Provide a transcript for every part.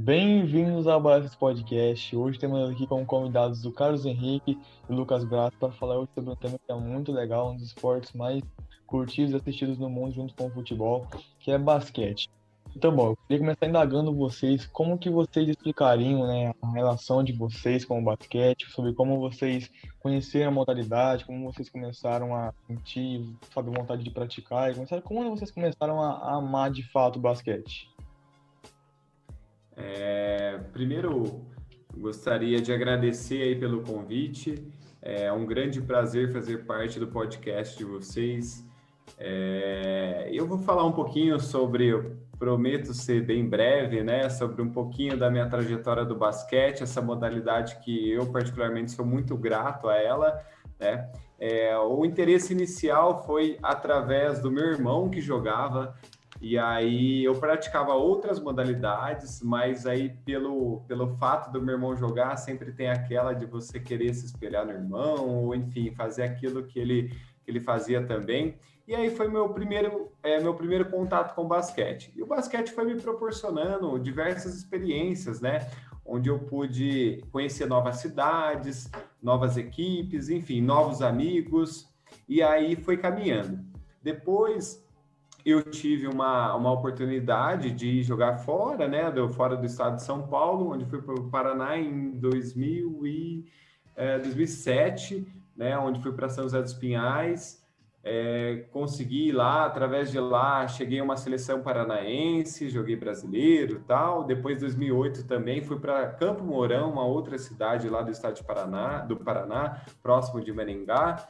Bem-vindos ao Balanço Podcast. Hoje temos aqui como convidados o Carlos Henrique e o Lucas Graça para falar hoje sobre um tema que é muito legal, um dos esportes mais curtidos e assistidos no mundo junto com o futebol, que é basquete. Então, bom, eu queria começar indagando vocês, como que vocês explicariam, né, a relação de vocês com o basquete, sobre como vocês conheceram a modalidade, como vocês começaram a sentir, sabe, vontade de praticar, e como vocês começaram a amar de fato o basquete? Primeiro, gostaria de agradecer aí pelo convite. É um grande prazer fazer parte do podcast de vocês. Eu vou falar um pouquinho sobre, eu prometo ser bem breve, né? Sobre um pouquinho da minha trajetória do basquete, essa modalidade que eu particularmente sou muito grato a ela, né? O interesse inicial foi através do meu irmão que jogava. E aí eu praticava outras modalidades, mas aí pelo fato do meu irmão jogar, sempre tem aquela de você querer se espelhar no irmão, ou enfim, fazer aquilo que ele fazia também. E aí foi meu primeiro contato com o basquete. E o basquete foi me proporcionando diversas experiências, né? Onde eu pude conhecer novas cidades, novas equipes, enfim, novos amigos. E aí foi caminhando. Depois eu tive uma oportunidade de jogar fora, né, fora do estado de São Paulo, onde fui para o Paraná em 2007, né, onde fui para São José dos Pinhais, consegui ir lá, através de lá, cheguei a uma seleção paranaense, joguei brasileiro e tal. Depois, em 2008 também, fui para Campo Mourão, uma outra cidade lá do estado do Paraná, próximo de Maringá,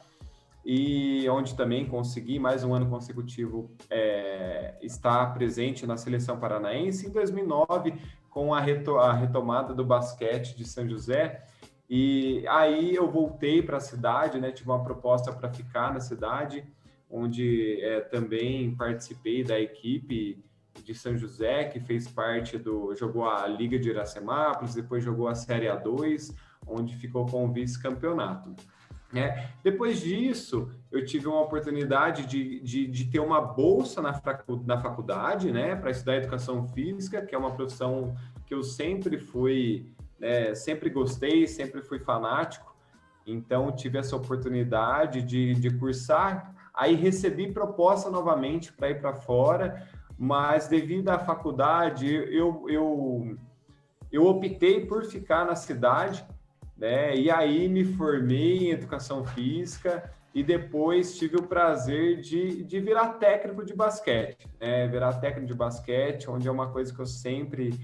e onde também consegui mais um ano consecutivo estar presente na seleção paranaense. Em 2009, com a retomada do basquete de São José, e aí eu voltei para a cidade, né? Tive uma proposta para ficar na cidade, onde também participei da equipe de São José, que fez parte jogou a Liga de Iracemápolis, depois jogou a Série A2, onde ficou com o vice-campeonato. Depois disso, eu tive uma oportunidade de ter uma bolsa na faculdade, né, para estudar educação física, que é uma profissão que eu sempre fui, sempre gostei, sempre fui fanático. Então, tive essa oportunidade de cursar. Aí, recebi proposta novamente para ir para fora, mas devido à faculdade, eu optei por ficar na cidade, né? E aí me formei em educação física e depois tive o prazer de virar técnico de basquete, né? Virar técnico de basquete, onde é uma coisa que eu sempre,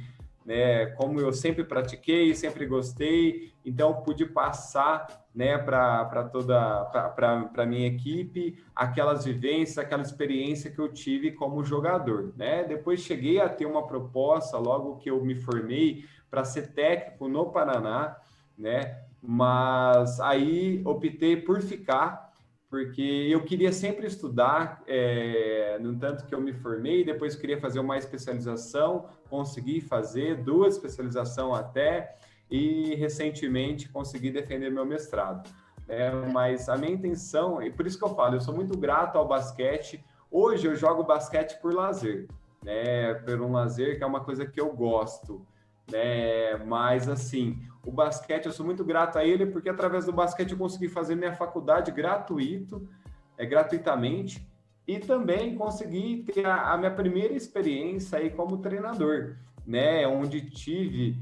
né, como eu sempre pratiquei, sempre gostei, então pude passar, né, para minha equipe aquelas vivências, aquela experiência que eu tive como jogador, né? Depois cheguei a ter uma proposta logo que eu me formei para ser técnico no Paraná, né? Mas aí optei por ficar, porque eu queria sempre estudar, no entanto que eu me formei, depois queria fazer uma especialização, consegui fazer 2 especializações até, e recentemente consegui defender meu mestrado. Mas a minha intenção, e por isso que eu falo, eu sou muito grato ao basquete. Hoje eu jogo basquete por lazer, né? Por um lazer que é uma coisa que eu gosto, né? Mas assim, o basquete, eu sou muito grato a ele, porque através do basquete eu consegui fazer minha faculdade gratuitamente, e também consegui ter a minha primeira experiência aí como treinador, né? Onde tive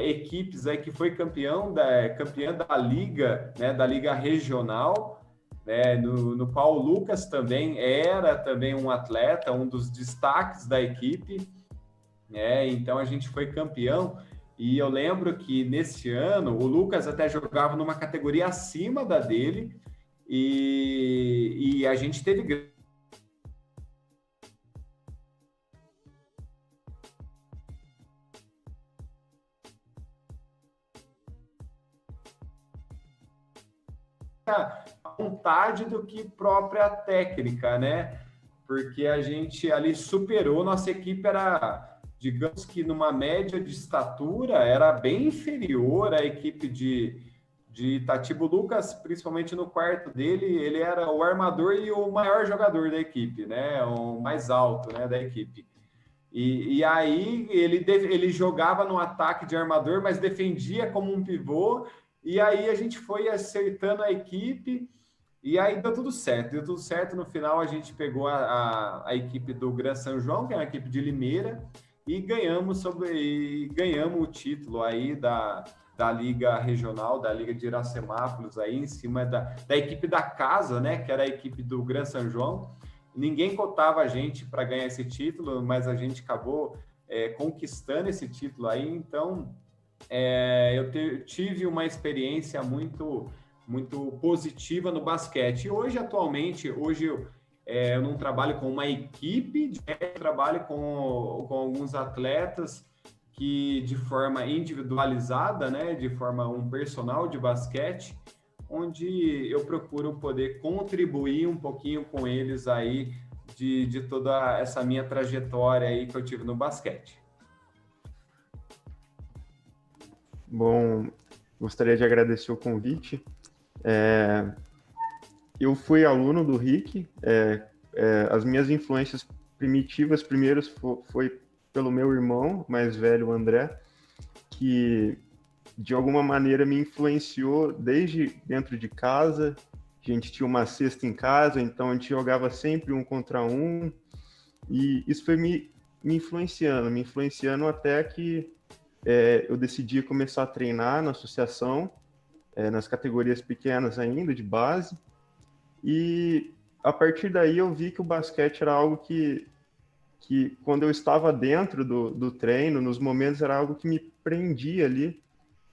equipes aí que foi campeã da liga, né? Da liga regional, né? No qual o Lucas também era também um atleta, um dos destaques da equipe. Então a gente foi campeão. E eu lembro que nesse ano o Lucas até jogava numa categoria acima da dele, e a gente teve vontade do que própria técnica, né? Porque a gente ali superou, nossa equipe era, digamos que numa média de estatura, era bem inferior à equipe de Itatiba. Lucas, principalmente no quarto dele, ele era o armador e o maior jogador da equipe, né? O mais alto, né, da equipe. E aí ele jogava no ataque de armador, mas defendia como um pivô. E aí a gente foi acertando a equipe e aí deu tudo certo. Deu tudo certo. No final a gente pegou a equipe do Gran São João, que é uma equipe de Limeira, e ganhamos o título aí da Liga Regional, da Liga de Iracemápolis, aí em cima da equipe da casa, né? Que era a equipe do Gran São João. Ninguém cotava a gente para ganhar esse título, mas a gente acabou conquistando esse título aí. Então, eu tive uma experiência muito, muito positiva no basquete. E hoje, atualmente, eu não trabalho com uma equipe, eu trabalho com alguns atletas que de forma individualizada, né, de forma um personal de basquete, onde eu procuro poder contribuir um pouquinho com eles aí de toda essa minha trajetória aí que eu tive no basquete. Bom, gostaria de agradecer o convite. Eu fui aluno do Rick. As minhas influências primitivas, primeiro, foi pelo meu irmão mais velho, o André, que de alguma maneira me influenciou desde dentro de casa. A gente tinha uma cesta em casa, então a gente jogava sempre 1 contra 1, e isso foi me influenciando até que eu decidi começar a treinar na associação, nas categorias pequenas ainda, de base, e a partir daí eu vi que o basquete era algo que quando eu estava dentro do treino, nos momentos, era algo que me prendia ali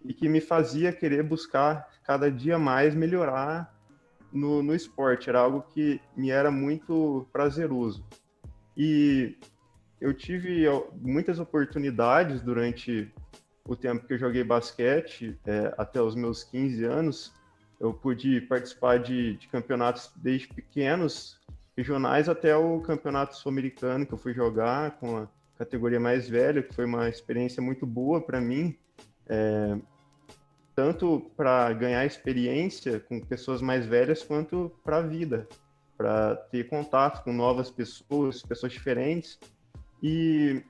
e que me fazia querer buscar cada dia mais melhorar no esporte. Era algo que me era muito prazeroso. E eu tive muitas oportunidades durante o tempo que eu joguei basquete, até os meus 15 anos. Eu pude participar de campeonatos desde pequenos, regionais, até o campeonato sul-americano que eu fui jogar com a categoria mais velha, que foi uma experiência muito boa para mim, tanto para ganhar experiência com pessoas mais velhas, quanto para a vida, para ter contato com novas pessoas diferentes. E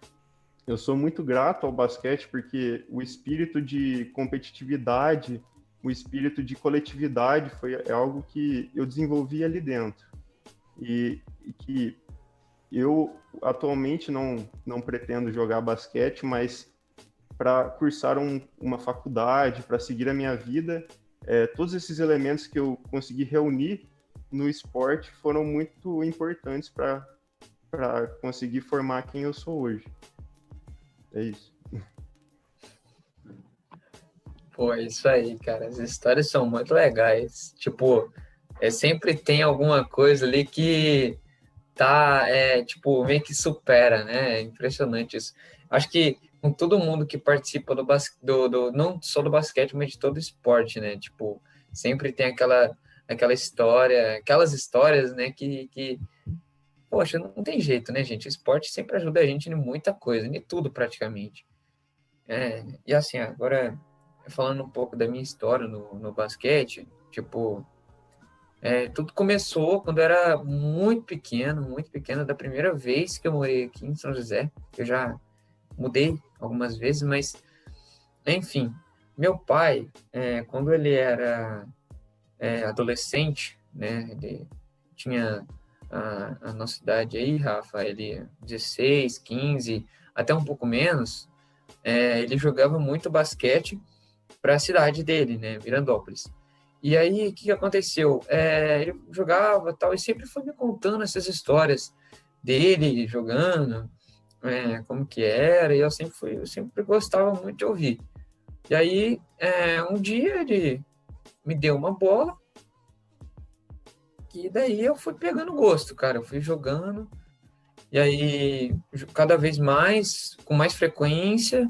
eu sou muito grato ao basquete, porque o espírito de competitividade, o espírito de coletividade é algo que eu desenvolvi ali dentro. E que eu atualmente não pretendo jogar basquete, mas para cursar uma faculdade, para seguir a minha vida, todos esses elementos que eu consegui reunir no esporte foram muito importantes para conseguir formar quem eu sou hoje. É isso. Pô, é isso aí, cara. As histórias são muito legais. Tipo, sempre tem alguma coisa ali que tá, tipo, meio que supera, né? É impressionante isso. Acho que com todo mundo que participa não só do basquete, mas de todo esporte, né? Tipo, sempre tem aquela história, aquelas histórias, né? Poxa, não tem jeito, né, gente? O esporte sempre ajuda a gente em muita coisa, em tudo praticamente. E assim, agora, falando um pouco da minha história no basquete, tipo, tudo começou quando eu era muito pequeno, da primeira vez que eu morei aqui em São José. Eu já mudei algumas vezes, mas, enfim, meu pai, quando ele era adolescente, né, ele tinha a nossa idade aí, Rafa, ele 16, 15, até um pouco menos, ele jogava muito basquete para a cidade dele, né, Mirandópolis. E aí, o que aconteceu? Ele jogava tal, e sempre foi me contando essas histórias dele jogando, como que era, e eu sempre gostava muito de ouvir. E aí, um dia ele me deu uma bola, e daí eu fui pegando gosto, cara, eu fui jogando, e aí, cada vez mais, com mais frequência,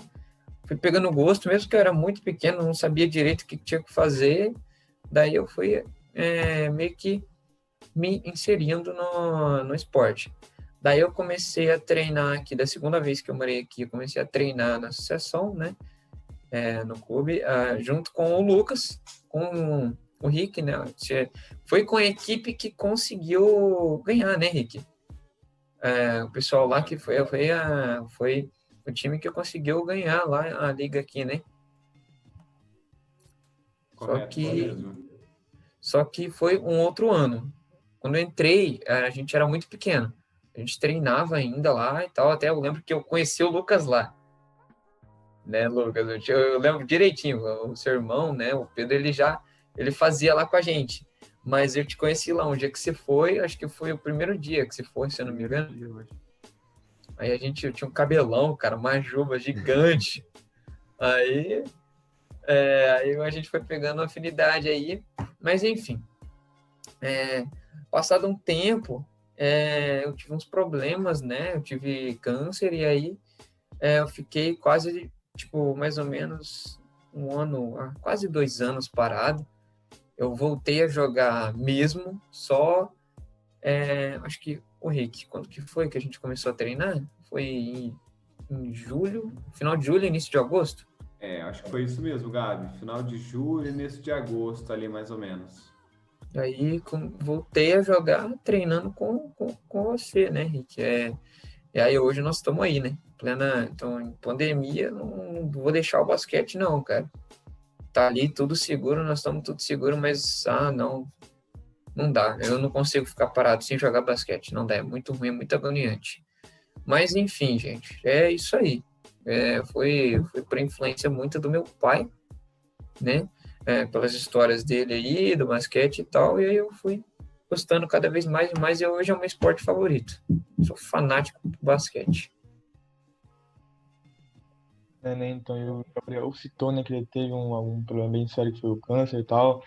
fui pegando gosto, mesmo que eu era muito pequeno, não sabia direito o que tinha que fazer, daí eu fui meio que me inserindo no esporte. Daí eu comecei a treinar aqui, da segunda vez que eu morei aqui, eu comecei a treinar na associação, né, no clube, junto com o Lucas, com o Rick, né, foi com a equipe que conseguiu ganhar, né, Rick? o pessoal lá que foi o time que conseguiu ganhar lá a liga aqui, né? Correto, isso mesmo. Só que foi um outro ano. Quando eu entrei, a gente era muito pequeno. A gente treinava ainda lá e tal. Até eu lembro que eu conheci o Lucas lá, né, Lucas? Eu lembro direitinho. O seu irmão, né, o Pedro, ele fazia lá com a gente. Mas eu te conheci lá um dia que você foi, acho que foi o primeiro dia que você foi, se eu não me engano. Aí eu tinha um cabelão, cara, uma juba gigante. Aí a gente foi pegando afinidade aí. Mas enfim, passado um tempo, eu tive uns problemas, né? Eu tive câncer e aí eu fiquei quase, tipo, mais ou menos um ano, quase 2 anos parado. Eu voltei a jogar mesmo, acho que, o Rick, quando que foi que a gente começou a treinar? Foi em julho, final de julho, início de agosto? Acho que foi isso mesmo, Gabi. Final de julho, início de agosto, ali mais ou menos. Aí voltei a jogar treinando com você, né, Rick? E aí hoje nós estamos aí, né? Então, em pandemia, não vou deixar o basquete, não, cara. Tá ali tudo seguro, nós estamos tudo seguro, mas, não dá. Eu não consigo ficar parado sem jogar basquete. Não dá, é muito ruim, é muito agoniante. Mas, enfim, gente, é isso aí. Foi por influência muito do meu pai, né? Pelas histórias dele aí, do basquete e tal, e aí eu fui gostando cada vez mais e mais, e hoje é o meu esporte favorito. Sou fanático por basquete. Né? Então, o Gabriel citou, né, que ele teve um problema bem sério que foi o câncer e tal.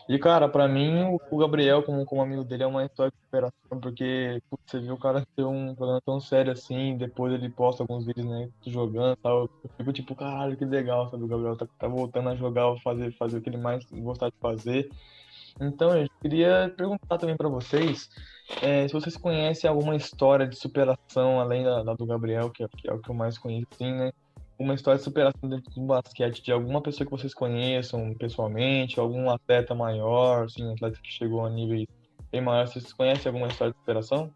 E, cara, pra mim, o Gabriel, como amigo dele, é uma história de superação, porque putz, você viu o cara ter um problema tão sério assim, depois ele posta alguns vídeos, né, jogando e tal. Eu fico tipo, caralho, que legal, sabe? O Gabriel tá voltando a jogar, fazer o que ele mais gostar de fazer. Então, eu queria perguntar também pra vocês, se vocês conhecem alguma história de superação, além da do Gabriel, que é o que eu mais conheço, assim, né? Uma história de superação dentro do basquete, de alguma pessoa que vocês conheçam pessoalmente, algum atleta maior, assim, um atleta que chegou a níveis bem maiores. Vocês conhecem alguma história de superação?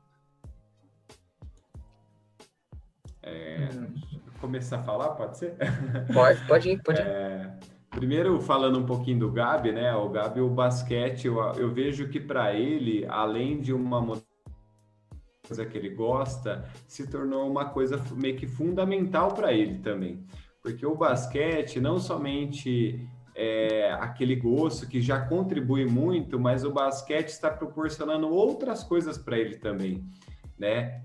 Começar a falar, pode ser? Pode ir. Primeiro, falando um pouquinho do Gabi, né? O Gabi, o basquete, eu vejo que para ele, além de uma coisa que ele gosta, se tornou uma coisa meio que fundamental para ele também. Porque o basquete não somente aquele gosto que já contribui muito, mas o basquete está proporcionando outras coisas para ele também, né?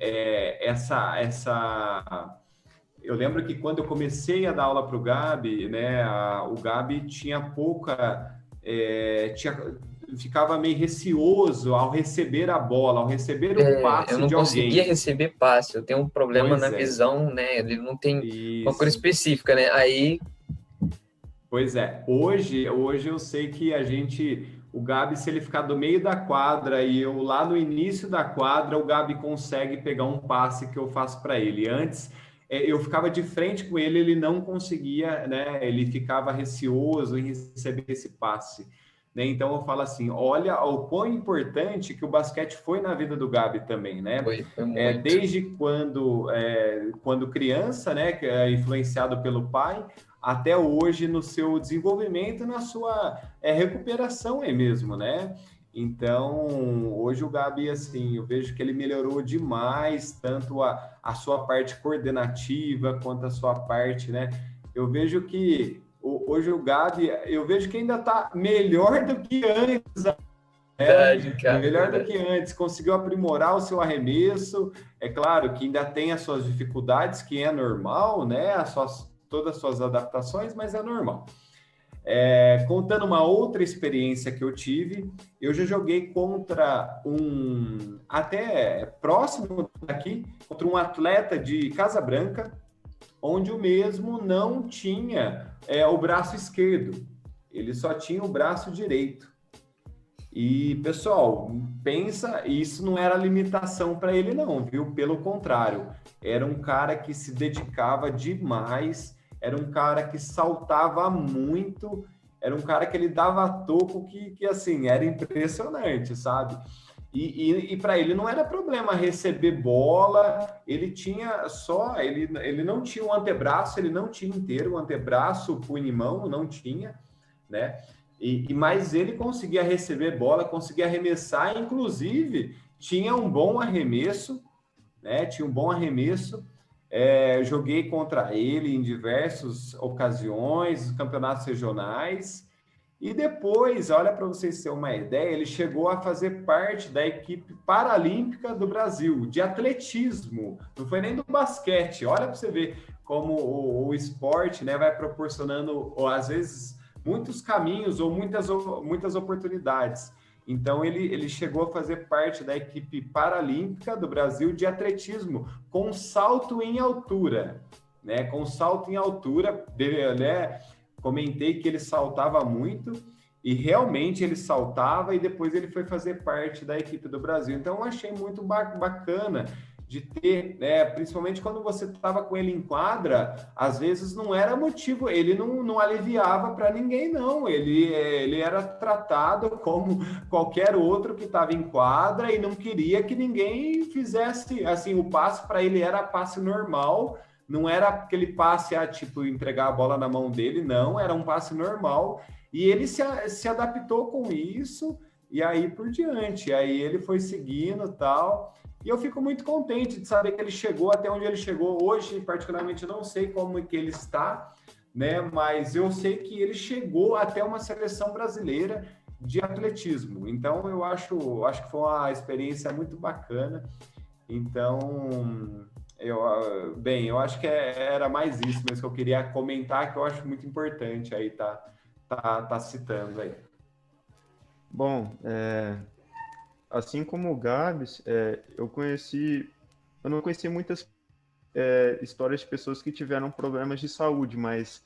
Eu lembro que quando eu comecei a dar aula para o Gabi, né, o Gabi tinha ficava meio receoso ao receber a bola, ao receber o passe eu não de alguém. conseguia receber passe, eu tenho um problema Pois na é. visão, né? Ele não tem uma cor Isso. específica, né? Aí, Pois é. Hoje eu sei que o Gabi, se ele ficar do meio da quadra e eu lá no início da quadra, o Gabi consegue pegar um passe que eu faço para ele. Antes, eu ficava de frente com ele, ele não conseguia, né? Ele ficava receoso em receber esse passe, né? Então eu falo assim, olha o quão importante que o basquete foi na vida do Gabi também, né? foi muito. Desde quando criança, né? Que é influenciado pelo pai, até hoje no seu desenvolvimento, na sua recuperação mesmo, né? Então, hoje o Gabi, assim, eu vejo que ele melhorou demais, tanto a sua parte coordenativa, quanto a sua parte, né? Eu vejo que hoje o Gabi, eu vejo que ainda está melhor do que antes, Verdade, cara, melhor verdade. do que antes, conseguiu aprimorar o seu arremesso. É claro que ainda tem as suas dificuldades, que é normal, né? Todas as suas adaptações, mas é normal. Contando uma outra experiência que eu tive, eu já joguei contra até próximo daqui, contra um atleta de Casa Branca, onde o mesmo não tinha o braço esquerdo, ele só tinha o braço direito. E, pessoal, pensa, isso não era limitação para ele não, viu? Pelo contrário, era um cara que se dedicava demais, era um cara que saltava muito, era um cara que ele dava toco que assim, era impressionante, sabe? E para ele não era problema receber bola, ele tinha só, ele não tinha o antebraço, ele não tinha inteiro, o antebraço, punho e mão, não tinha, né? Mas ele conseguia receber bola, conseguia arremessar, inclusive tinha um bom arremesso, né? Tinha um bom arremesso. Joguei contra ele em diversas ocasiões, campeonatos regionais. E depois, olha para vocês terem uma ideia, ele chegou a fazer parte da equipe paralímpica do Brasil, de atletismo, não foi nem do basquete. Olha para você ver como o esporte, né, vai proporcionando, ou, às vezes, muitos caminhos ou muitas oportunidades. Então, ele chegou a fazer parte da equipe paralímpica do Brasil de atletismo, com salto em altura, né? Com salto em altura, né? Comentei que ele saltava muito e realmente ele saltava e depois ele foi fazer parte da equipe do Brasil. Então, eu achei muito bacana de ter, né, principalmente quando você estava com ele em quadra, às vezes não era motivo, ele não aliviava para ninguém, não. Ele era tratado como qualquer outro que estava em quadra e não queria que ninguém fizesse, assim, o passe para ele era passe normal, não era aquele passe tipo, entregar a bola na mão dele, não, era um passe normal, e ele se adaptou com isso, e aí por diante, aí ele foi seguindo e tal, e eu fico muito contente de saber que ele chegou até onde ele chegou. Hoje, particularmente, eu não sei como é que ele está, né, mas eu sei que ele chegou até uma seleção brasileira de atletismo, então eu acho que foi uma experiência muito bacana, então... eu acho que era mais isso mesmo que eu queria comentar, que eu acho muito importante aí tá citando aí. Bom, assim como o Gabs, eu não conheci muitas histórias de pessoas que tiveram problemas de saúde, mas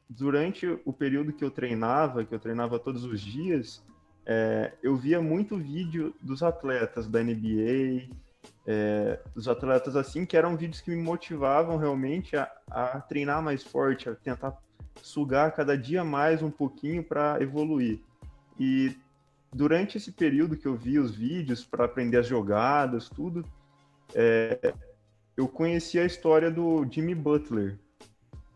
durante o período que eu treinava todos os dias, eu via muito vídeo dos atletas da NBA, dos atletas assim, que eram vídeos que me motivavam realmente a treinar mais forte, a tentar sugar cada dia mais um pouquinho para evoluir. E durante esse período que eu vi os vídeos para aprender as jogadas, tudo, eu conheci a história do Jimmy Butler.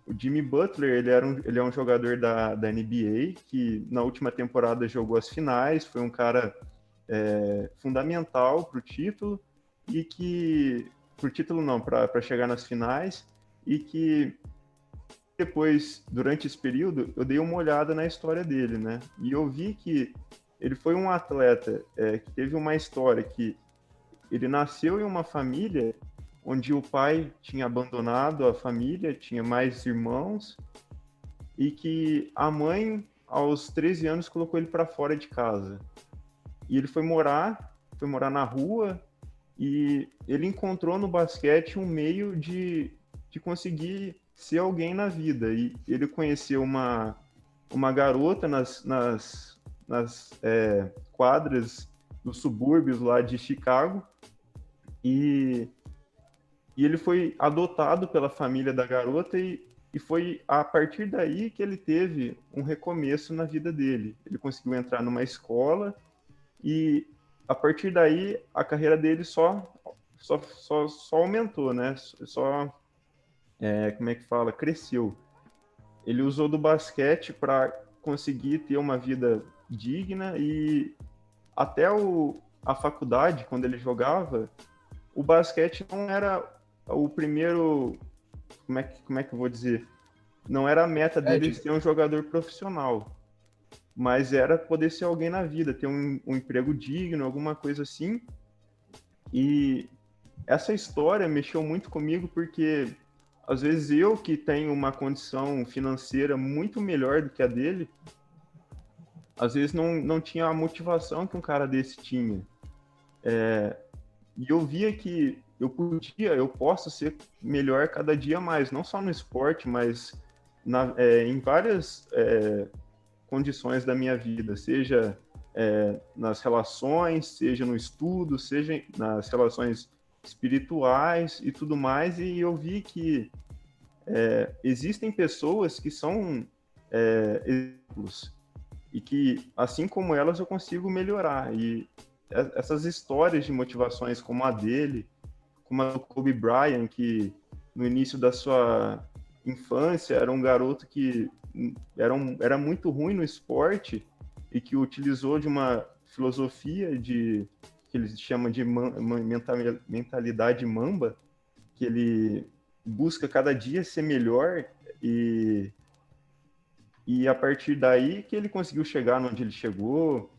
O Jimmy Butler, ele é um jogador da NBA, que na última temporada jogou as finais, foi um cara fundamental para o título, e que, por título não, para chegar nas finais, e que depois, durante esse período, eu dei uma olhada na história dele, né? E eu vi que ele foi um atleta que teve uma história que ele nasceu em uma família onde o pai tinha abandonado a família, tinha mais irmãos, e que a mãe, aos 13 anos, colocou ele para fora de casa. E ele foi morar na rua, e ele encontrou no basquete um meio de conseguir ser alguém na vida. E ele conheceu uma garota nas quadras dos subúrbios lá de Chicago, e ele foi adotado pela família da garota, e foi a partir daí que ele teve um recomeço na vida dele. Ele conseguiu entrar numa escola, e a partir daí a carreira dele só aumentou, né? Como é que fala? Cresceu. Ele usou do basquete para conseguir ter uma vida digna, e até a faculdade, quando ele jogava, o basquete não era o primeiro, como é que eu vou dizer? Não era a meta dele ser um jogador profissional, mas era poder ser alguém na vida, ter um emprego digno, alguma coisa assim. E essa história mexeu muito comigo, porque às vezes eu, que tenho uma condição financeira muito melhor do que a dele, às vezes não tinha a motivação que um cara desse tinha. E eu via que eu posso ser melhor cada dia mais, não só no esporte, mas em várias condições da minha vida, seja nas relações, seja no estudo, seja nas relações espirituais e tudo mais. E eu vi que existem pessoas que são exemplos, e que, assim como elas, eu consigo melhorar. E essas histórias de motivações como a dele, como a do Kobe Bryant, que no início da sua infância era um garoto que era muito ruim no esporte e que utilizou de uma filosofia que eles chamam de mentalidade mamba, que ele busca cada dia ser melhor e a partir daí que ele conseguiu chegar onde ele chegou,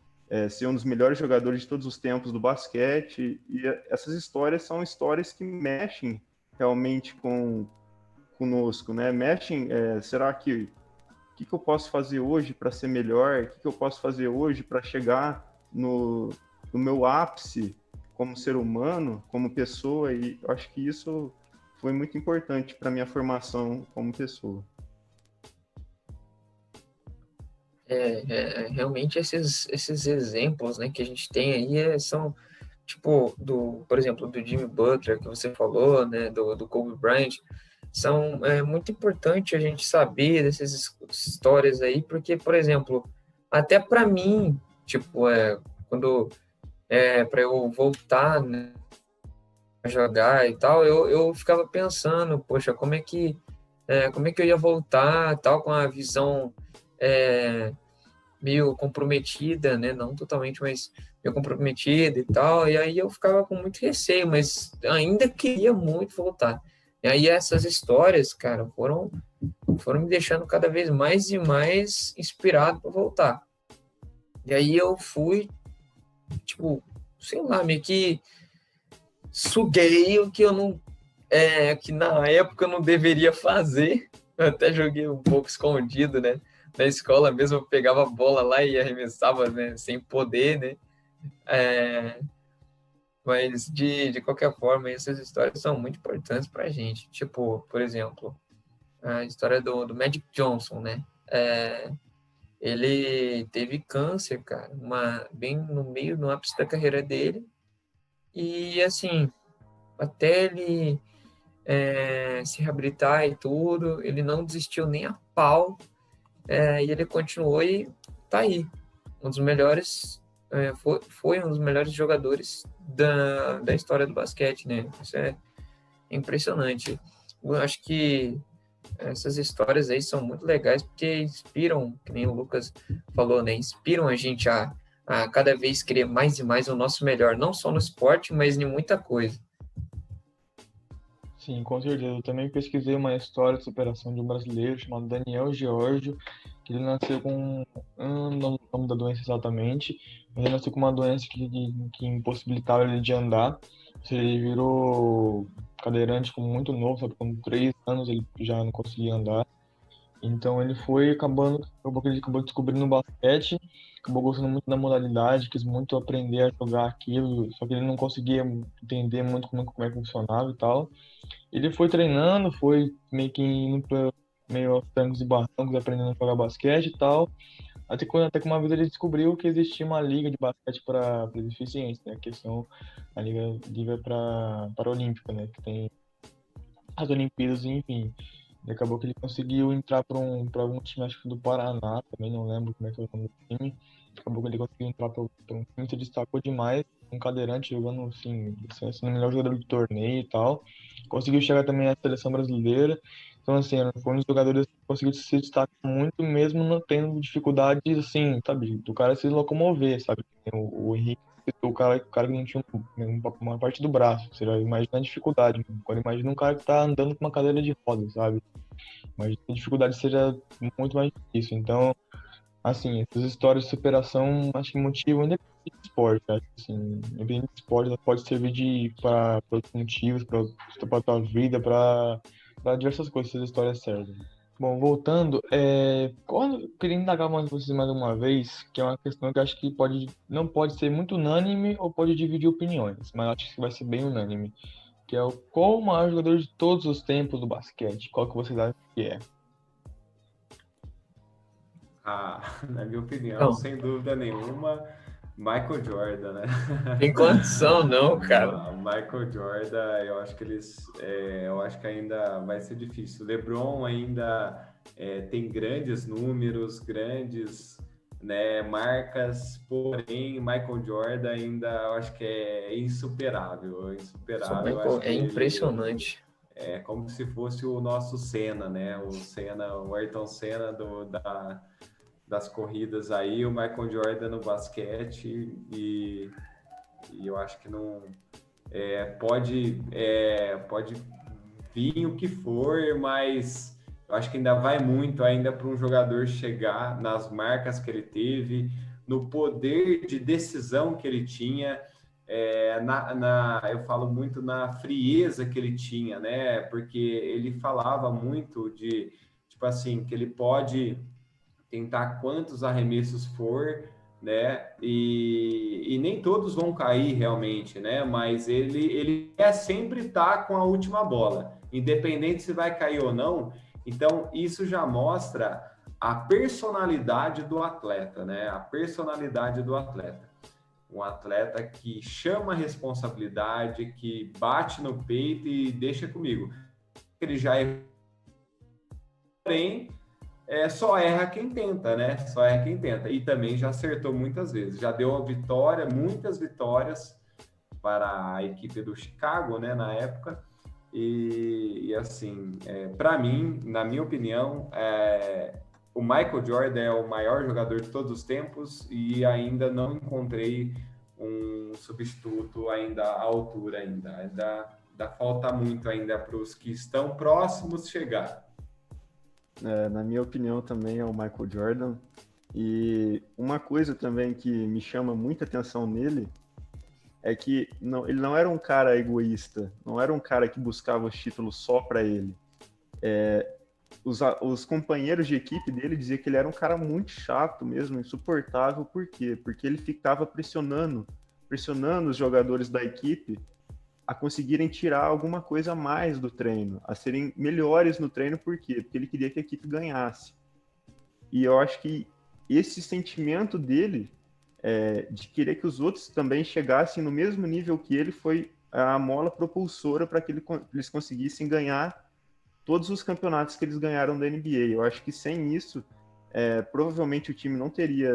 ser um dos melhores jogadores de todos os tempos do basquete. E essas histórias são histórias que mexem realmente conosco, né? Mexem, será que o que eu posso fazer hoje para ser melhor? O que eu posso fazer hoje para chegar no meu ápice como ser humano, como pessoa? E eu acho que isso foi muito importante para minha formação como pessoa. Realmente esses exemplos, né, que a gente tem aí são, tipo, por exemplo, do Jimmy Butler, que você falou, né, do Kobe Bryant, é muito importante a gente saber dessas histórias aí, porque, por exemplo, até para mim, tipo, quando para eu voltar, né, a jogar e tal, eu ficava pensando, poxa, como é que eu ia voltar, tal, com a visão meio comprometida, né? Não totalmente, mas meio comprometida e tal. E aí eu ficava com muito receio, mas ainda queria muito voltar. E aí essas histórias, cara, foram me deixando cada vez mais e mais inspirado para voltar. E aí eu fui, tipo, sei lá, meio que suguei o que eu não, que na época eu não deveria fazer. Eu até joguei um pouco escondido, né? Na escola mesmo eu pegava a bola lá e arremessava, né? Sem poder, né? Mas de qualquer forma, essas histórias são muito importantes pra gente. Tipo, por exemplo, a história do Magic Johnson, né? Ele teve câncer, cara, bem no ápice da carreira dele. E assim, até ele se reabilitar e tudo, ele não desistiu nem a pau, e ele continuou e tá aí. Um dos melhores, foi um dos melhores jogadores da história do basquete, né? Isso é impressionante. Eu acho que essas histórias aí são muito legais porque inspiram, que nem o Lucas falou, né? Inspiram a gente a cada vez querer mais e mais o nosso melhor, não só no esporte, mas em muita coisa. Sim, com certeza. Eu também pesquisei uma história de superação de um brasileiro chamado Daniel Georgio, que ele nasceu com, eu não lembro o nome da doença exatamente, mas ele nasceu com uma doença que impossibilitava ele de andar. Ou seja, ele virou cadeirante com muito novo, sabe? Com 3 anos ele já não conseguia andar. Então ele acabou descobrindo o basquete, acabou gostando muito da modalidade, quis muito aprender a jogar aquilo, só que ele não conseguia entender muito como é que funcionava e tal. Ele foi treinando, foi meio que indo meio aos trancos e barrancos, aprendendo a jogar basquete e tal. Até que uma vez ele descobriu que existia uma liga de basquete para deficientes, né? Que são a liga paralímpica, né? Que tem as Olimpíadas, enfim. E acabou que ele conseguiu entrar para algum time, acho que do Paraná, também não lembro como é que é o nome do time. Acabou que ele conseguiu entrar para um time, se destacou demais, um cadeirante jogando, assim, sendo o melhor jogador do torneio e tal. Conseguiu chegar também à seleção brasileira. Então, assim, foi um dos jogadores que conseguiu se destacar muito, mesmo não tendo dificuldades, assim, sabe, do cara se locomover, sabe? O Henrique, o cara que não tinha uma parte do braço, você já imagina a dificuldade. Quando imagina um cara que tá andando com uma cadeira de rodas, sabe? Mas a dificuldade seja muito mais difícil. Então, assim, essas histórias de superação acho que motivam independente do esporte. Acho que, assim, independente do esporte, ela pode servir para outros motivos, para a tua vida, para diversas coisas, essas histórias servem. Bom, voltando, queria indagar mais vocês mais uma vez, que é uma questão que eu acho que não pode ser muito unânime ou pode dividir opiniões, mas acho que vai ser bem unânime, que é qual o maior jogador de todos os tempos do basquete? Qual que vocês acham que é? Na minha opinião, Então, sem dúvida nenhuma, Michael Jordan, né? tem condição não, cara. Michael Jordan, eu acho que ainda vai ser difícil. LeBron ainda tem grandes números, grandes né, marcas, porém Michael Jordan ainda eu acho que é insuperável, insuperável. Eu acho que É ele impressionante. é como se fosse o nosso Senna, né? O Senna, o Ayrton Senna das corridas aí, o Michael Jordan no basquete e eu acho que não pode vir o que for, mas eu acho que ainda vai muito ainda para um jogador chegar nas marcas que ele teve, no poder de decisão que ele tinha, eu falo muito na frieza que ele tinha, né? Porque ele falava muito de, tipo assim, que ele pode tentar quantos arremessos for, né? E nem todos vão cair realmente, né? Mas ele quer sempre estar com a última bola, independente se vai cair ou não. Então, isso já mostra a personalidade do atleta, né? A personalidade do atleta. Um atleta que chama a responsabilidade, que bate no peito e deixa comigo. Ele já é... Porém, só erra quem tenta, né? Só erra quem tenta. E também já acertou muitas vezes. Já deu a vitória, muitas vitórias para a equipe do Chicago, né? Na época. E assim, para mim, na minha opinião, o Michael Jordan é o maior jogador de todos os tempos e ainda não encontrei um substituto ainda à altura ainda falta muito ainda para os que estão próximos chegar. Na minha opinião também é o Michael Jordan. E uma coisa também que me chama muita atenção nele é que ele não era um cara egoísta, não era um cara que buscava os títulos só para ele. Os companheiros de equipe dele diziam que ele era um cara muito chato mesmo, insuportável. Por quê? Porque ele ficava pressionando os jogadores da equipe a conseguirem tirar alguma coisa a mais do treino, a serem melhores no treino. Por quê? Porque ele queria que a equipe ganhasse. E eu acho que esse sentimento dele, de querer que os outros também chegassem no mesmo nível que ele, foi a mola propulsora para que eles conseguissem ganhar todos os campeonatos que eles ganharam da NBA. Eu acho que sem isso, provavelmente o time não teria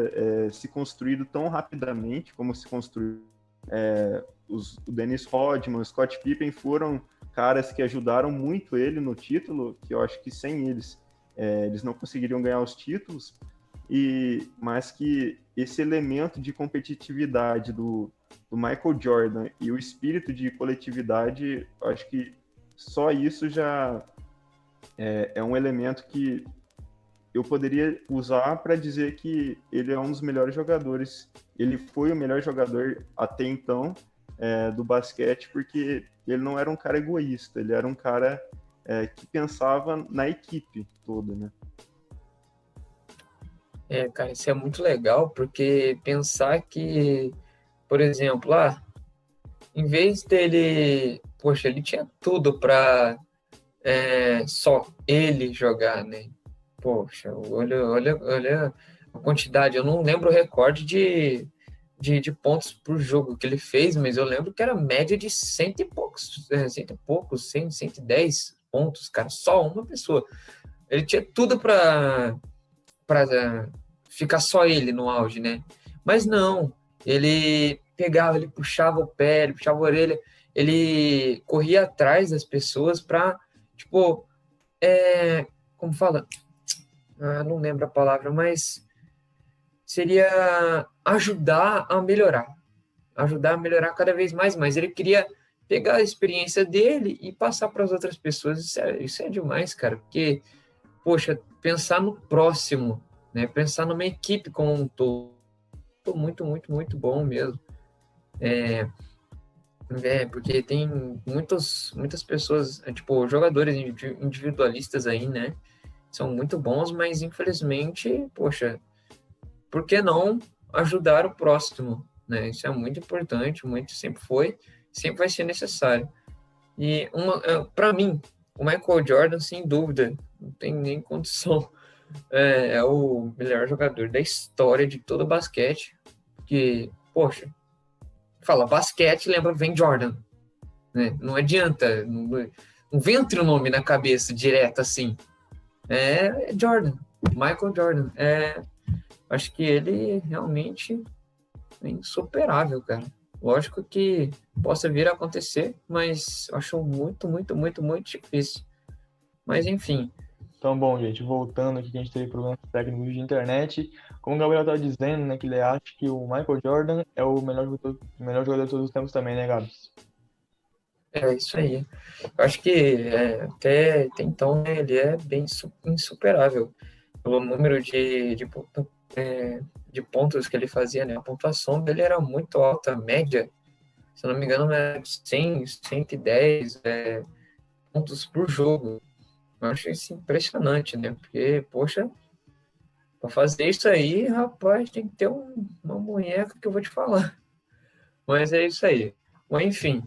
se construído tão rapidamente como se construiu. O Dennis Rodman, o Scott Pippen foram caras que ajudaram muito ele no título, que eu acho que sem eles, eles não conseguiriam ganhar os títulos, mas que esse elemento de competitividade do Michael Jordan e o espírito de coletividade, eu acho que só isso já é um elemento que eu poderia usar para dizer que ele é um dos melhores jogadores. Ele foi o melhor jogador até então do basquete, porque ele não era um cara egoísta, ele era um cara que pensava na equipe toda, né? Cara, isso é muito legal, porque pensar que, por exemplo, em vez dele, poxa, ele tinha tudo para só ele jogar, né? Poxa, olha a quantidade. Eu não lembro o recorde de pontos por jogo que ele fez, mas eu lembro que era média de 100 e poucos, 110 pontos, cara, só uma pessoa. Ele tinha tudo para ficar só ele no auge, né? Mas não, ele pegava, ele puxava o pé, ele puxava a orelha, ele corria atrás das pessoas para, tipo, como fala? Não lembro a palavra, mas seria ajudar a melhorar cada vez mais. Ele queria pegar a experiência dele e passar para as outras pessoas. Isso é demais, cara, porque, poxa, pensar no próximo, né? Pensar numa equipe como um todo, muito, muito, muito bom mesmo. Porque tem muitas pessoas, tipo, jogadores individualistas aí, né? São muito bons, mas infelizmente, poxa, por que não ajudar o próximo, né? Isso é muito importante, sempre foi, sempre vai ser necessário. E para mim, o Michael Jordan, sem dúvida, não tem nem condição, é o melhor jogador da história de todo o basquete, que, poxa, fala basquete, vem Jordan, né? Não adianta, não vem outro nome na cabeça direto assim. É Jordan, Michael Jordan. Acho que ele realmente é insuperável, cara. Lógico que possa vir a acontecer, mas acho muito, muito, muito, muito difícil. Mas enfim, Então, bom, gente, voltando aqui, que a gente teve problemas técnicos de internet. Como o Gabriel estava dizendo, né, que ele acha que o Michael Jordan é o melhor jogador de todos os tempos também, né, Gabs? é isso aí. Eu acho que até então, né, ele é bem insuperável pelo número de pontos que ele fazia, né? A pontuação dele era muito alta, a média, se eu não me engano, era de 100, 110 pontos por jogo. Eu acho isso impressionante, né? Porque, poxa, para fazer isso aí, rapaz, tem que ter uma munheca que eu vou te falar. Mas é isso aí. Bom, enfim,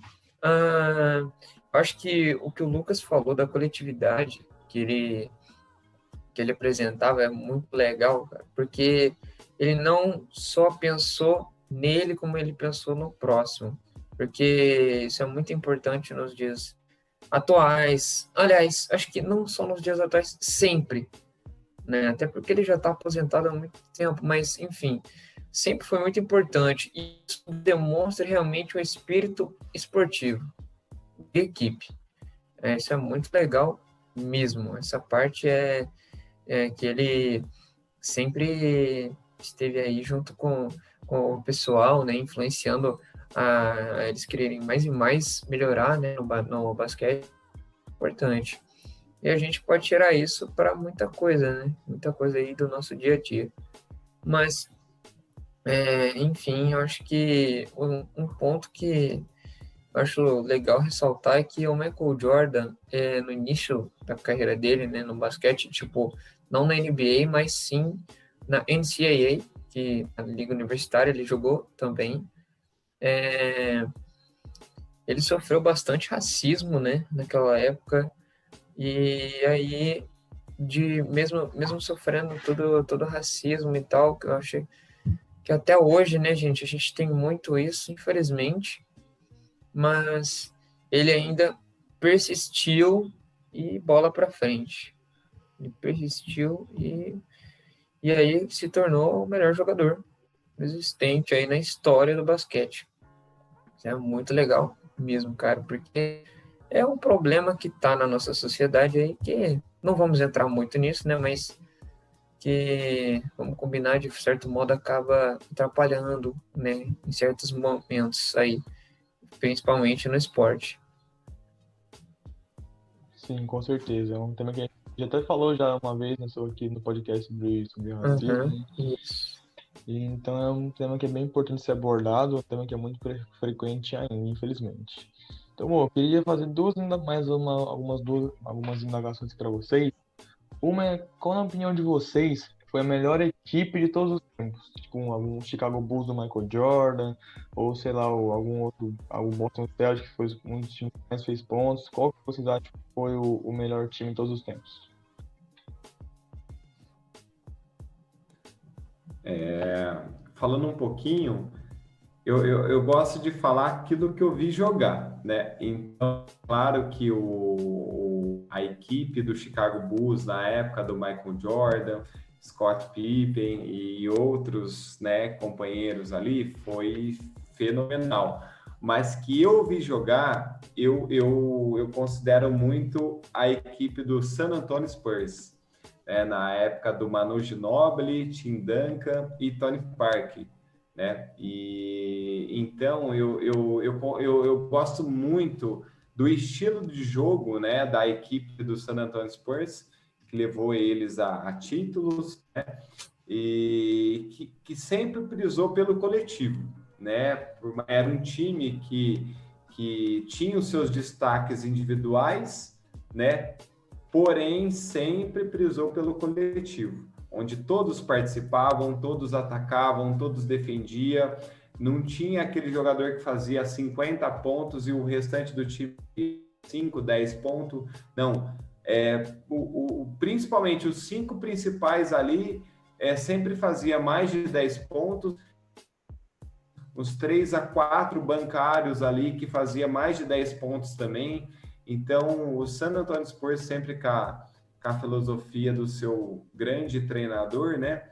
acho que o Lucas falou da coletividade que ele apresentava é muito legal, cara, porque ele não só pensou nele, como ele pensou no próximo. Porque isso é muito importante nos dias atuais. Aliás, acho que não só nos dias atuais, sempre, né? Até porque ele já está aposentado há muito tempo, mas enfim, sempre foi muito importante. E isso demonstra realmente o espírito esportivo de equipe. Isso é muito legal mesmo. Essa parte é que ele sempre esteve aí junto com o pessoal, né? Influenciando a eles quererem mais e mais melhorar, né? No basquete. Importante. E a gente pode tirar isso para muita coisa, né? Muita coisa aí do nosso dia a dia. Mas, enfim, eu acho que um ponto que eu acho legal ressaltar é que o Michael Jordan, no início da carreira dele, né, no basquete, tipo, não na NBA, mas sim na NCAA, que a Liga Universitária ele jogou também. Ele sofreu bastante racismo, né, naquela época, e aí mesmo sofrendo todo racismo e tal, que eu achei que até hoje, né, gente, a gente tem muito isso, infelizmente, mas ele ainda persistiu e bola para frente. Ele persistiu e aí se tornou o melhor jogador existente aí na história do basquete. Isso é muito legal mesmo, cara, porque é um problema que tá na nossa sociedade aí que não vamos entrar muito nisso, né, mas que, vamos combinar, de certo modo acaba atrapalhando, né, em certos momentos aí, principalmente no esporte. Sim, com certeza. É um tema que a gente já até falou já uma vez, né, aqui no podcast sobre racismo, Uhum, né? isso. E então é um tema que é bem importante ser abordado, um tema que é muito frequente ainda, infelizmente. Então, bom, eu queria fazer algumas indagações para vocês. Uma é, qual na opinião de vocês foi a melhor equipe de todos os tempos? Tipo, algum Chicago Bulls do Michael Jordan, ou sei lá, algum Boston Celtics que foi um dos times que mais fez pontos. Qual que vocês acham que foi o melhor time de todos os tempos? Falando um pouquinho, eu gosto de falar aquilo que eu vi jogar, né? Então, claro que a equipe do Chicago Bulls na época do Michael Jordan, Scott Pippen e outros, né, companheiros ali foi fenomenal. Mas que eu vi jogar, eu considero muito a equipe do San Antonio Spurs, na época do Manu Ginóbili, Tim Duncan e Tony Parker, né? E então eu gosto muito do estilo de jogo, né, da equipe do San Antonio Spurs, que levou eles a títulos, né? E que sempre prisou pelo coletivo, né? Era um time que tinha os seus destaques individuais, né? Porém sempre prisou pelo coletivo, onde todos participavam, todos atacavam, todos defendiam, não tinha aquele jogador que fazia 50 pontos e o restante do time 5, 10 pontos, não. Principalmente os 5 principais ali sempre fazia mais de 10 pontos, os 3 a 4 bancários ali que fazia mais de 10 pontos também. Então, o San Antonio Spurs sempre com a filosofia do seu grande treinador, né?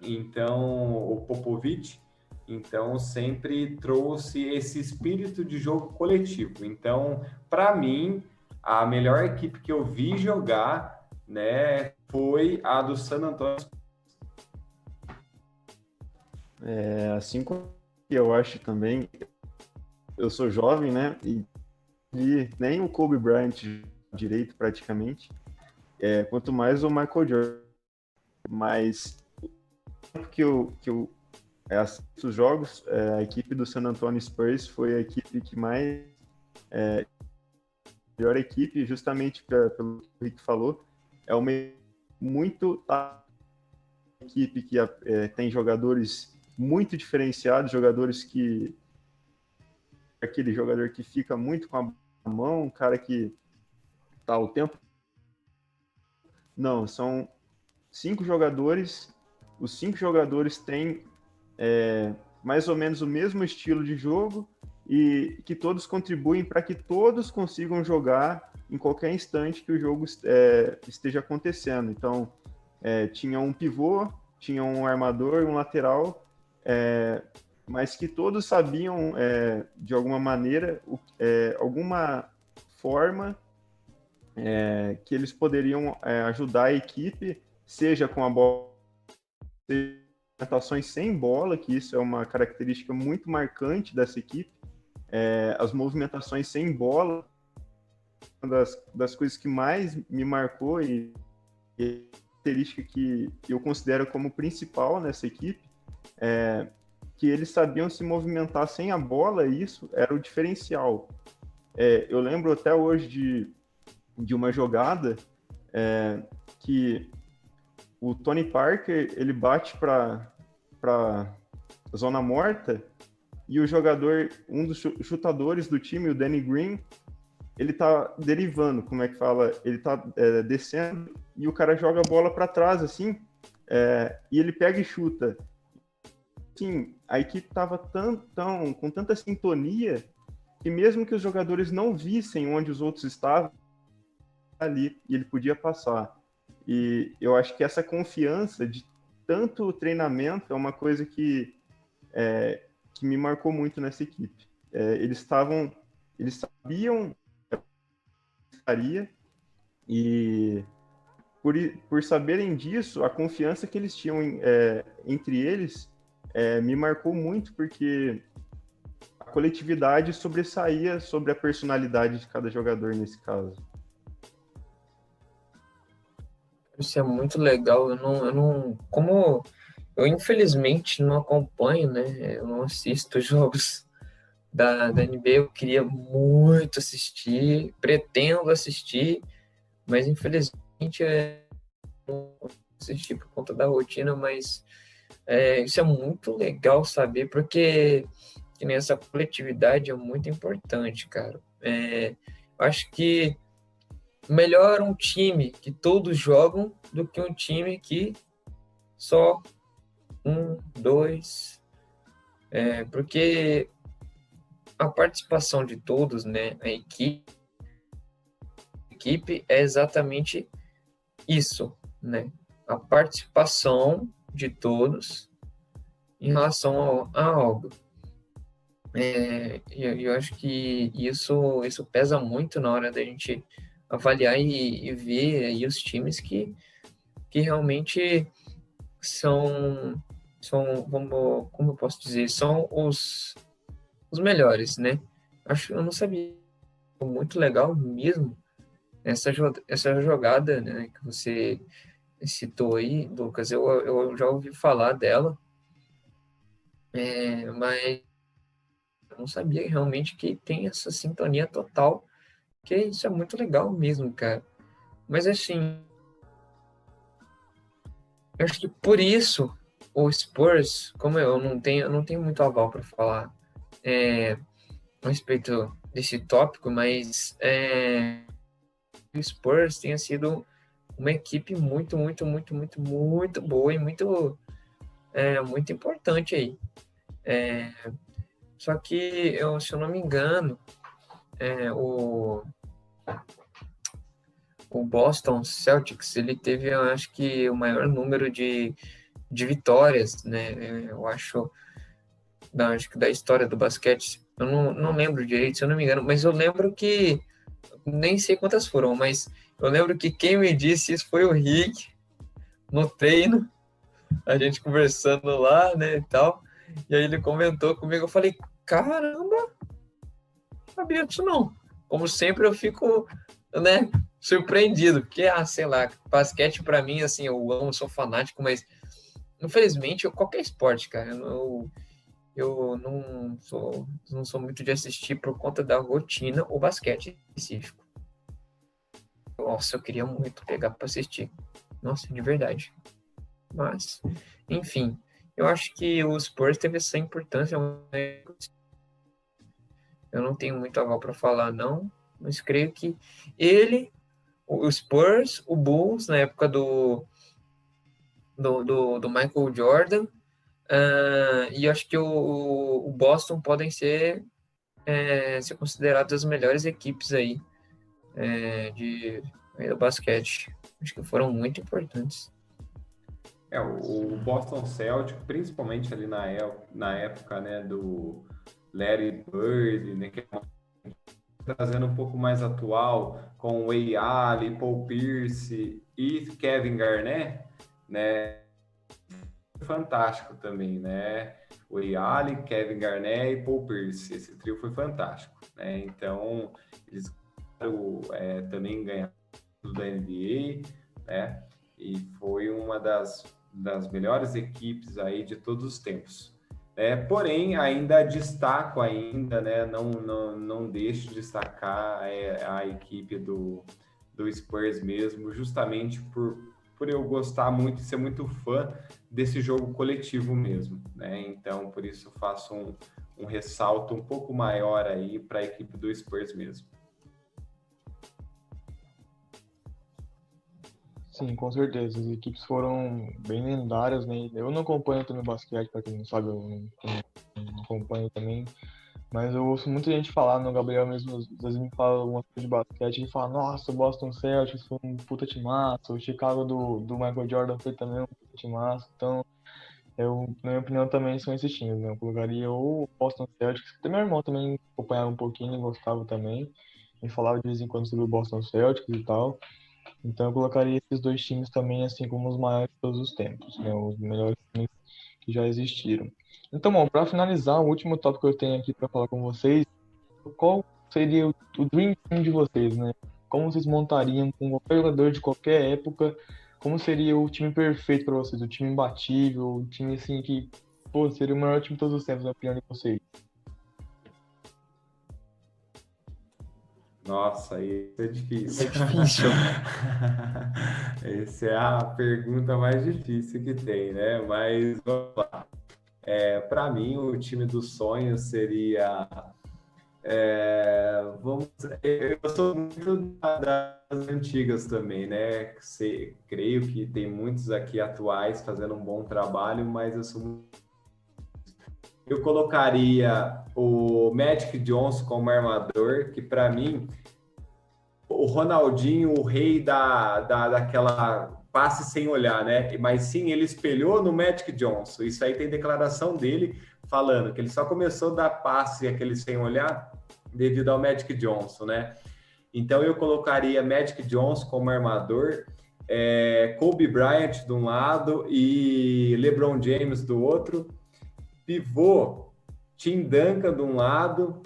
então o Popovich, então sempre trouxe esse espírito de jogo coletivo. Então, para mim, a melhor equipe que eu vi jogar, né, foi a do San Antonio. Assim como eu acho também, eu sou jovem, né? E nem o Kobe Bryant direito praticamente, quanto mais o Michael Jordan. Mas que eu assisto os jogos, a equipe do San Antonio Spurs foi a equipe que mais melhor equipe, justamente pelo que o Rick falou, é uma muito equipe que tem jogadores muito diferenciados, jogadores que aquele jogador que fica muito com a mão, um cara que tá o tempo. Não, são 5 jogadores. Os 5 jogadores têm mais ou menos o mesmo estilo de jogo e que todos contribuem para que todos consigam jogar em qualquer instante que o jogo esteja acontecendo. Então, tinha um pivô, tinha um armador, um lateral, mas que todos sabiam, de alguma maneira, alguma forma que eles poderiam ajudar a equipe, seja com a bola, movimentações sem bola, que isso é uma característica muito marcante dessa equipe. As movimentações sem bola, uma das coisas que mais me marcou e característica que eu considero como principal nessa equipe, que eles sabiam se movimentar sem a bola, e isso era o diferencial. Eu lembro até hoje de uma jogada que o Tony Parker ele bate para zona morta e o jogador, um dos chutadores do time, o Danny Green, ele tá derivando, como é que fala? Ele tá descendo e o cara joga a bola para trás assim, e ele pega e chuta. Sim, a equipe tava com tanta sintonia que mesmo que os jogadores não vissem onde os outros estavam ali, e ele podia passar. E eu acho que essa confiança de tanto treinamento é uma coisa que me marcou muito nessa equipe. Eles sabiam que faria, e por saberem disso, a confiança que eles tinham entre eles me marcou muito, porque a coletividade sobressaía sobre a personalidade de cada jogador nesse caso. Isso é muito legal. Como eu infelizmente não acompanho, né? Eu não assisto jogos da NBA, eu queria muito assistir, pretendo assistir, mas infelizmente não assisti por conta da rotina, mas isso é muito legal saber, porque que nessa coletividade é muito importante, cara. Acho que melhor um time que todos jogam do que um time que só um, dois, porque a participação de todos, né, a equipe é exatamente isso, né, a participação de todos em relação a algo. Eu acho que isso pesa muito na hora da gente avaliar e ver aí os times que realmente são como eu posso dizer, são os melhores, né? Eu não sabia, muito legal mesmo essa jogada, né, que você citou aí, Lucas. Eu já ouvi falar dela, mas eu não sabia realmente que tem essa sintonia total, que isso é muito legal mesmo, cara. Mas assim, eu acho que por isso o Spurs, como eu não tenho muito aval para falar a respeito desse tópico, mas o Spurs tenha sido uma equipe muito, muito, muito, muito, muito boa e muito, muito importante aí. Só que, se eu não me engano, o Boston Celtics, ele teve, eu acho que, o maior número de de vitórias, né? Eu acho, acho que da história do basquete, eu não lembro direito, se eu não me engano, mas eu lembro que, nem sei quantas foram, mas eu lembro que quem me disse isso foi o Rick, no treino, a gente conversando lá, né, e tal, e aí ele comentou comigo, eu falei, caramba, não sabia disso não. Como sempre eu fico, né, surpreendido, porque, sei lá, basquete pra mim, assim, eu amo, sou fanático, mas infelizmente, qualquer esporte, cara, eu não sou muito de assistir por conta da rotina, o basquete específico. Nossa, eu queria muito pegar para assistir. Nossa, de verdade. Mas, enfim, eu acho que o Spurs teve essa importância. Eu não tenho muito aval para falar, não, mas creio que ele, o Spurs, o Bulls, na época do Michael Jordan, e acho que o Boston podem ser considerados as melhores equipes aí do basquete. Acho que foram muito importantes. O Boston Celtic, principalmente ali na época, né, do Larry Bird, né, que é trazendo um pouco mais atual, com Ray Allen, Paul Pierce e Kevin Garnett, né, fantástico também, né? O Ray Allen, Kevin Garnett e Paul Pierce, esse trio foi fantástico, né? Então, eles também ganharam da NBA, né? E foi uma das melhores equipes aí de todos os tempos. Porém, ainda destaco ainda, né? Não deixo de destacar a equipe do Spurs mesmo, justamente por eu gostar muito e ser muito fã desse jogo coletivo mesmo, né? Então, por isso faço um ressalto um pouco maior aí para a equipe do Spurs mesmo. Sim, com certeza. As equipes foram bem lendárias, né? Eu não acompanho também basquete, para quem não sabe, eu não acompanho também. Mas eu ouço muita gente falar, no Gabriel mesmo, às vezes me fala alguma coisa de basquete e fala, nossa, o Boston Celtics foi um puta timaço, o Chicago do Michael Jordan foi também um puta timaço. Então, na minha opinião, também são esses times, né? Eu colocaria o Boston Celtics, que meu irmão também acompanhava um pouquinho, gostava também, e falava de vez em quando sobre o Boston Celtics e tal. Então eu colocaria esses dois times também, assim como os maiores de todos os tempos, né? Os melhores times que já existiram. Então, bom, para finalizar, o último tópico que eu tenho aqui para falar com vocês, qual seria o Dream Team de vocês, né? Como vocês montariam com qualquer jogador de qualquer época? Como seria o time perfeito para vocês? O time imbatível, o time assim que, pô, seria o melhor time de todos os tempos, na opinião de vocês? Nossa, isso é difícil. É difícil. Essa é a pergunta mais difícil que tem, né? Mas vamos lá. Para mim, o time dos sonhos seria. Eu sou muito das antigas também, né? Creio que tem muitos aqui atuais fazendo um bom trabalho, mas eu colocaria o Magic Johnson como armador, que para mim o Ronaldinho, o rei daquela passe sem olhar, né? Mas sim, ele espelhou no Magic Johnson. Isso aí tem declaração dele falando que ele só começou a dar passe aquele sem olhar devido ao Magic Johnson, né? Então eu colocaria Magic Johnson como armador, Kobe Bryant de um lado e LeBron James do outro, pivô, Tim Duncan de um lado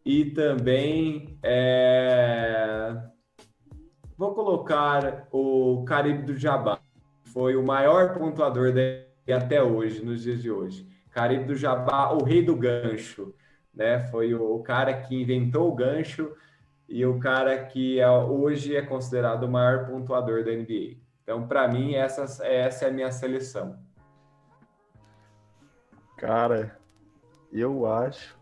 e também vou colocar o Kareem Abdul-Jabbar, foi o maior pontuador até hoje, nos dias de hoje. Kareem Abdul-Jabbar, o rei do gancho, né? Foi o cara que inventou o gancho e o cara que hoje é considerado o maior pontuador da NBA. Então, para mim, essa é a minha seleção. Cara, eu acho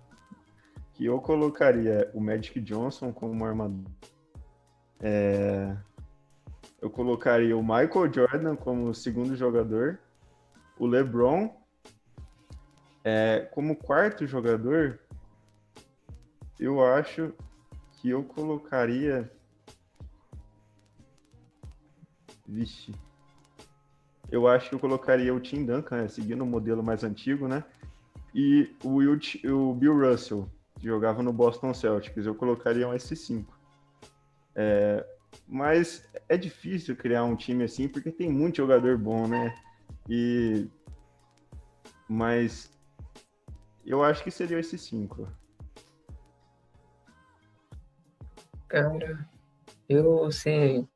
que eu colocaria o Magic Johnson como armador. Eu colocaria o Michael Jordan como segundo jogador. O LeBron como quarto jogador. Eu acho que eu colocaria... Vixe. eu acho que eu colocaria o Tim Duncan, seguindo o modelo mais antigo, né? E o Bill Russell, que jogava no Boston Celtics, eu colocaria esses 5. Mas é difícil criar um time assim, porque tem muito jogador bom, né? Mas eu acho que seriam esses 5. Cara, eu assim,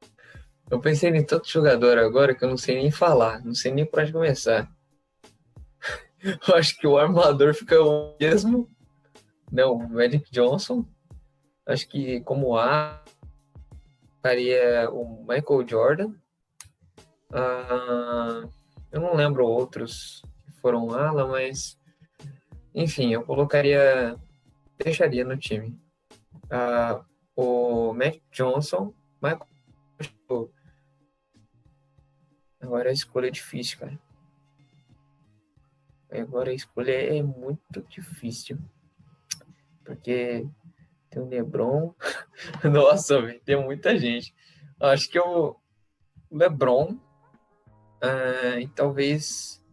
eu pensei em tanto jogador agora que eu não sei nem falar, não sei nem por onde começar. Eu acho que o armador fica o mesmo, não, o Magic Johnson. Acho que como A faria o Michael Jordan. Ah, eu não lembro outros que foram ala, mas enfim, eu deixaria no time. O Magic Johnson, Michael. Agora a escolha é difícil, cara. Agora a escolha é muito difícil. Porque tem o LeBron. Nossa, velho, tem muita gente. Acho que o LeBron e talvez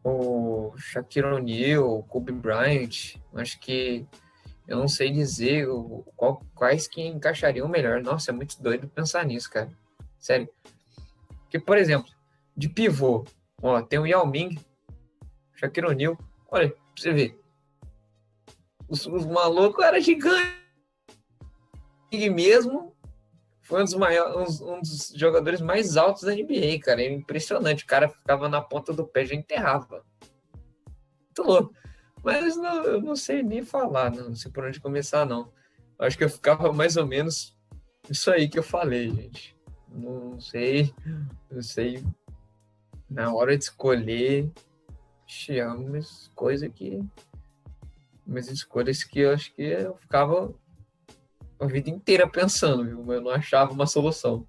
o Shaquille O'Neal, o Kobe Bryant. Acho que eu não sei dizer quais que encaixariam melhor. Nossa, é muito doido pensar nisso, cara. Sério. Porque, por exemplo, de pivô, ó, tem o Yao Ming, Shaquille O'Neal. Olha, pra você ver. Os malucos eram gigantes mesmo. Foi um dos maiores, um dos jogadores mais altos da NBA, cara. É impressionante. O cara ficava na ponta do pé, já enterrava. Muito louco. Mas eu não sei nem falar, não sei por onde começar, não. Acho que eu ficava mais ou menos isso aí que eu falei, gente. Não sei, não sei. Na hora de escolher, umas coisas que. Umas escolhas que eu acho que eu ficava a vida inteira pensando, viu? Mas eu não achava uma solução.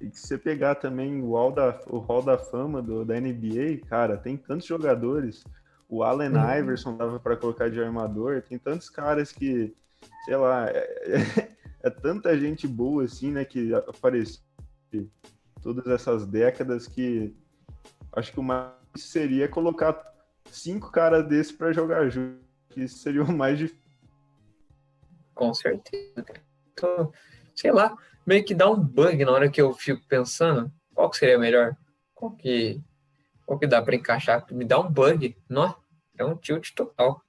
E se você pegar também o Hall da Fama da NBA, cara, tem tantos jogadores. O Allen Iverson dava para colocar de armador. Tem tantos caras que, sei lá, é tanta gente boa assim, né, que apareceu todas essas décadas que acho que o mais seria colocar 5 caras desses para jogar junto, que seria o mais difícil. Com certeza. Então, sei lá, meio que dá um bug na hora que eu fico pensando qual que seria melhor, qual que dá para encaixar, me dá um bug, não? É um tilt total.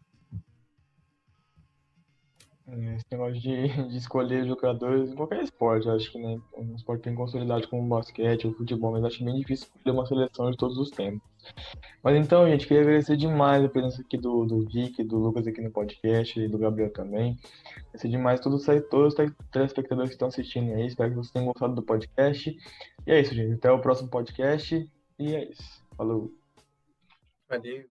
Esse negócio de escolher jogadores em qualquer esporte, eu acho que, né, um esporte bem consolidado como o basquete ou o futebol, mas acho bem difícil escolher uma seleção de todos os tempos. Mas então, gente, queria agradecer demais a presença aqui do Rick, do Lucas aqui no podcast e do Gabriel também. Agradecer demais todos os telespectadores que estão assistindo aí. Espero que vocês tenham gostado do podcast. E é isso, gente. Até o próximo podcast. E é isso. Falou. Valeu.